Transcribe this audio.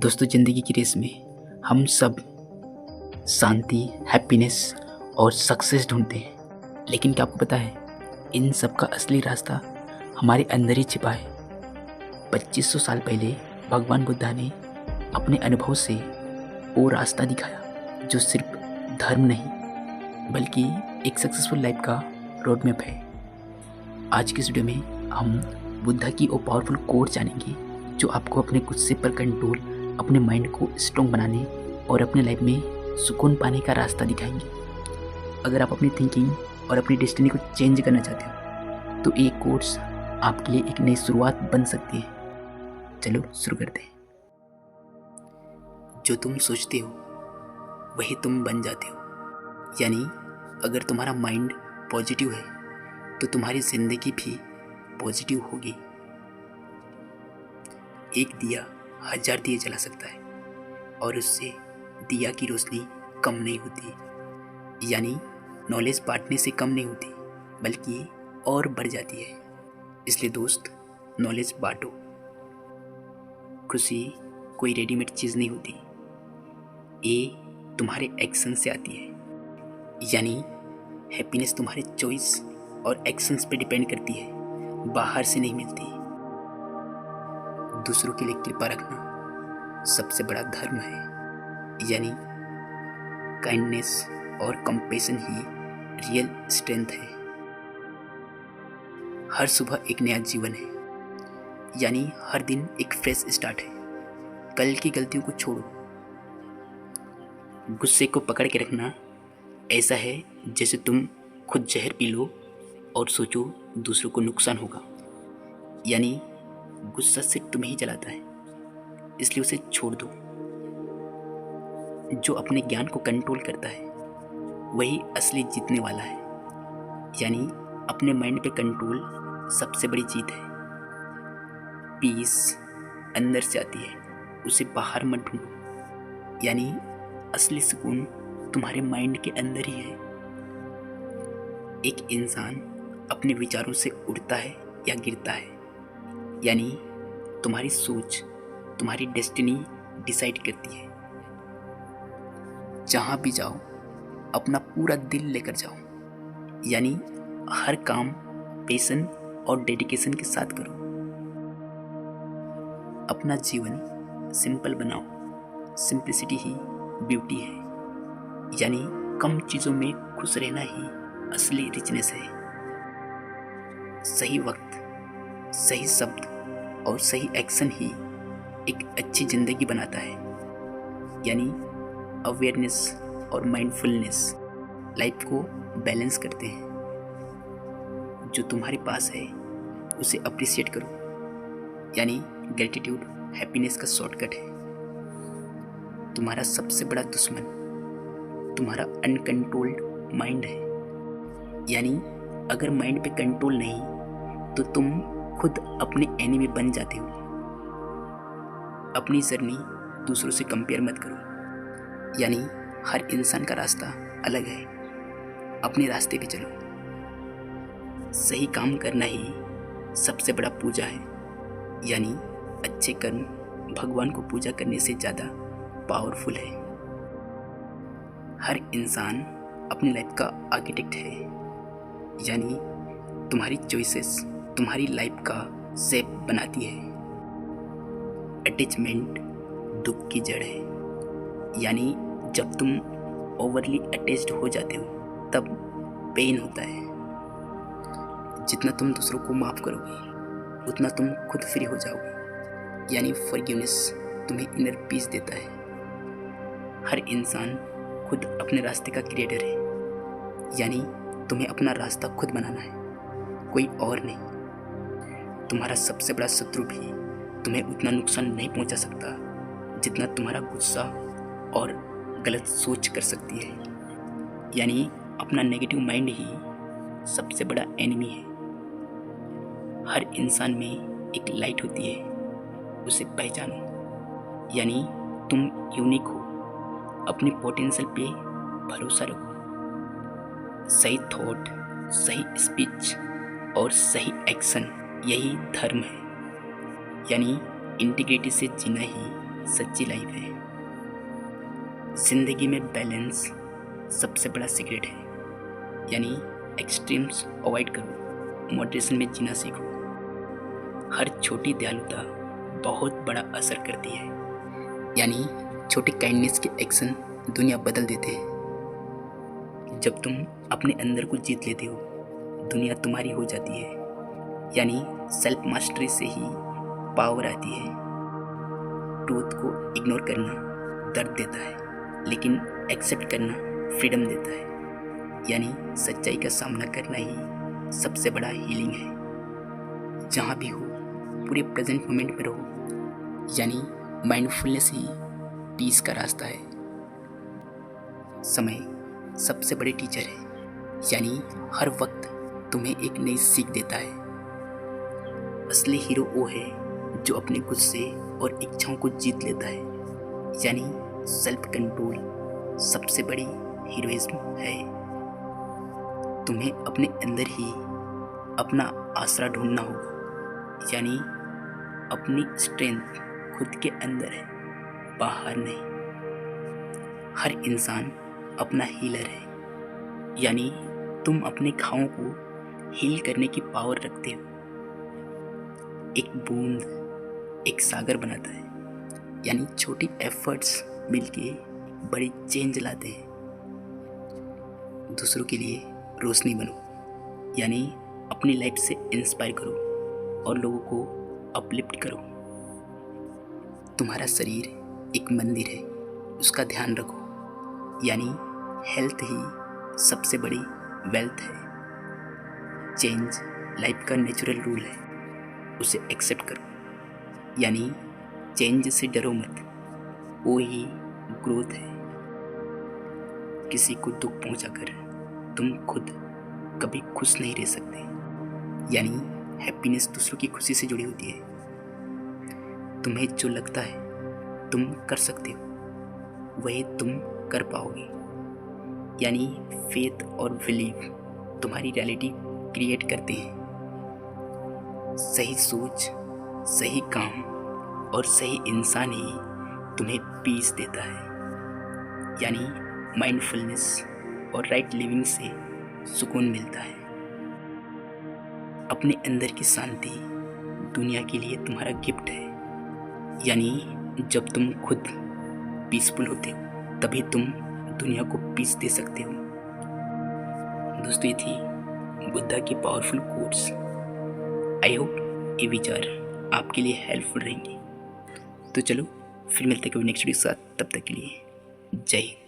दोस्तों, ज़िंदगी की रेस में हम सब शांति, हैप्पीनेस और सक्सेस ढूंढते हैं। लेकिन क्या आपको पता है, इन सब का असली रास्ता हमारे अंदर ही छिपा है। 2500 साल पहले भगवान बुद्धा ने अपने अनुभव से वो रास्ता दिखाया जो सिर्फ धर्म नहीं बल्कि एक सक्सेसफुल लाइफ का रोड मैप है। आज की इस वीडियो में हम बुद्धा की वो पावरफुल कोट जानेंगे जो आपको अपने गुस्से पर कंट्रोल, अपने माइंड को स्ट्रॉन्ग बनाने और अपने लाइफ में सुकून पाने का रास्ता दिखाएंगे। अगर आप अपनी थिंकिंग और अपनी डेस्टिनी को चेंज करना चाहते हो तो ये कोर्स आपके लिए एक नई शुरुआत बन सकती है। चलो शुरू करते हैं। जो तुम सोचते हो वही तुम बन जाते हो। यानी अगर तुम्हारा माइंड पॉजिटिव है तो तुम्हारी जिंदगी भी पॉजिटिव होगी। एक दिया 1000 दिए जला सकता है और उससे दिया की रोशनी कम नहीं होती। यानी नॉलेज बांटने से कम नहीं होती बल्कि और बढ़ जाती है। इसलिए दोस्त, नॉलेज बांटो। खुशी कोई रेडीमेड चीज़ नहीं होती, ये तुम्हारे एक्शन से आती है। यानी हैप्पीनेस तुम्हारे चॉइस और एक्शंस पे डिपेंड करती है, बाहर से नहीं मिलती। दूसरों के लिए कृपा रखना सबसे बड़ा धर्म है। यानी काइंडनेस और कंपैशन ही रियल स्ट्रेंथ है। हर सुबह एक नया जीवन है, यानी हर दिन एक फ्रेश स्टार्ट है। कल की गलतियों को छोड़ो। गुस्से को पकड़ के रखना ऐसा है जैसे तुम खुद जहर पी लो और सोचो दूसरों को नुकसान होगा। यानी गुस्सा सिर्फ तुम्हें ही जलाता है, इसलिए उसे छोड़ दो। जो अपने ज्ञान को कंट्रोल करता है वही असली जीतने वाला है। यानी अपने माइंड पे कंट्रोल सबसे बड़ी जीत है। पीस अंदर से आती है, उसे बाहर मत ढूंढो। यानी असली सुकून तुम्हारे माइंड के अंदर ही है। एक इंसान अपने विचारों से उड़ता है या गिरता है। यानी तुम्हारी सोच तुम्हारी डेस्टिनी डिसाइड करती है। जहाँ भी जाओ अपना पूरा दिल लेकर जाओ। यानी हर काम पैशन और डेडिकेशन के साथ करो। अपना जीवन सिंपल बनाओ। सिंप्लिसिटी ही ब्यूटी है। यानी कम चीज़ों में खुश रहना ही असली रिचनेस है। सही वक्त, सही शब्द और सही एक्शन ही एक अच्छी ज़िंदगी बनाता है। यानी अवेयरनेस और माइंडफुलनेस लाइफ को बैलेंस करते हैं। जो तुम्हारे पास है उसे अप्रिशिएट करो। यानी ग्रेटिट्यूड हैप्पीनेस का शॉर्टकट है। तुम्हारा सबसे बड़ा दुश्मन तुम्हारा अनकंट्रोल्ड माइंड है। यानी अगर माइंड पे कंट्रोल नहीं तो तुम खुद अपने एनिमी बन जाते हो। अपनी जर्नी दूसरों से कंपेयर मत करो। यानी हर इंसान का रास्ता अलग है, अपने रास्ते पे चलो। सही काम करना ही सबसे बड़ा पूजा है। यानी अच्छे कर्म भगवान को पूजा करने से ज़्यादा पावरफुल है। हर इंसान अपनी लाइफ का आर्किटेक्ट है। यानी तुम्हारी चॉइसेस तुम्हारी लाइफ का शेप बनाती है। अटैचमेंट दुख की जड़ है। यानी जब तुम ओवरली अटैच्ड हो जाते हो तब पेन होता है। जितना तुम दूसरों को माफ़ करोगे उतना तुम खुद फ्री हो जाओगे। यानी फॉरगिवनेस तुम्हें इनर पीस देता है। हर इंसान खुद अपने रास्ते का क्रिएटर है। यानी तुम्हें अपना रास्ता खुद बनाना है, कोई और नहीं। तुम्हारा सबसे बड़ा शत्रु भी तुम्हें उतना नुकसान नहीं पहुंचा सकता जितना तुम्हारा गुस्सा और गलत सोच कर सकती है। यानी अपना नेगेटिव माइंड ही सबसे बड़ा एनिमी है। हर इंसान में एक लाइट होती है, उसे पहचानो। यानी तुम यूनिक हो। अपने पोटेंशियल पे भरोसा रखो। सही थॉट, सही स्पीच और सही एक्शन यही धर्म है। यानी इंटीग्रिटी से जीना ही सच्ची लाइफ है। जिंदगी में बैलेंस सबसे बड़ा सीक्रेट है, यानी एक्सट्रीम्स अवॉइड करो, मॉडरेशन में जीना सीखो। हर छोटी दयालुता बहुत बड़ा असर करती है, यानी छोटे काइंडनेस के एक्शन दुनिया बदल देते हैं। जब तुम अपने अंदर को जीत लेते हो, दुनिया तुम्हारी हो जाती है, यानी सेल्फ मास्टरी से ही पावर आती है। ट्रूथ को इग्नोर करना दर्द देता है, लेकिन एक्सेप्ट करना फ्रीडम देता है, यानी सच्चाई का सामना करना ही सबसे बड़ा हीलिंग है। जहाँ भी हो पूरे प्रेजेंट मोमेंट में रहो, यानी माइंडफुलनेस ही पीस का रास्ता है। समय सबसे बड़े टीचर है, यानी हर वक्त तुम्हें एक नई सीख देता है। असली हीरो वो है जो अपने गुस्से और इच्छाओं को जीत लेता है, यानी सेल्फ कंट्रोल सबसे बड़ी हीरोइज्म है। तुम्हें अपने अंदर ही अपना आसरा ढूंढना होगा, यानी अपनी स्ट्रेंथ खुद के अंदर है, बाहर नहीं। हर इंसान अपना हीलर है, यानी तुम अपने घावों को हील करने की पावर रखते हो। एक बूंद एक सागर बनाता है, यानी छोटी एफर्ट्स मिलके बड़ी चेंज लाते हैं। दूसरों के लिए रोशनी बनो, यानी अपनी लाइफ से इंस्पायर करो और लोगों को अपलिफ्ट करो। तुम्हारा शरीर एक मंदिर है, उसका ध्यान रखो, यानी हेल्थ ही सबसे बड़ी वेल्थ है। चेंज लाइफ का नेचुरल रूल है, उसे एक्सेप्ट करो, यानी चेंज से डरो मत, वो ही ग्रोथ है। किसी को दुख पहुंचाकर तुम खुद कभी खुश नहीं रह सकते, यानी हैप्पीनेस दूसरों की खुशी से जुड़ी होती है। तुम्हें जो लगता है तुम कर सकते हो, वही तुम कर पाओगे, यानी फेथ और बिलीव तुम्हारी रियलिटी क्रिएट करते हैं। सही सोच, सही काम और सही इंसान ही तुम्हें पीस देता है, यानी माइंडफुलनेस और राइट लिविंग से सुकून मिलता है। अपने अंदर की शांति दुनिया के लिए तुम्हारा गिफ्ट है, यानी जब तुम खुद पीसफुल होते हो तभी तुम दुनिया को पीस दे सकते हो। दोस्तों, ये थी बुद्धा की पावरफुल कोट्स। आई होप ये विचार आपके लिए हेल्पफुल रहेंगे। तो चलो फिर मिलते हैं कभी नेक्स्ट वीडियो के साथ, तब तक के लिए जय हिंद।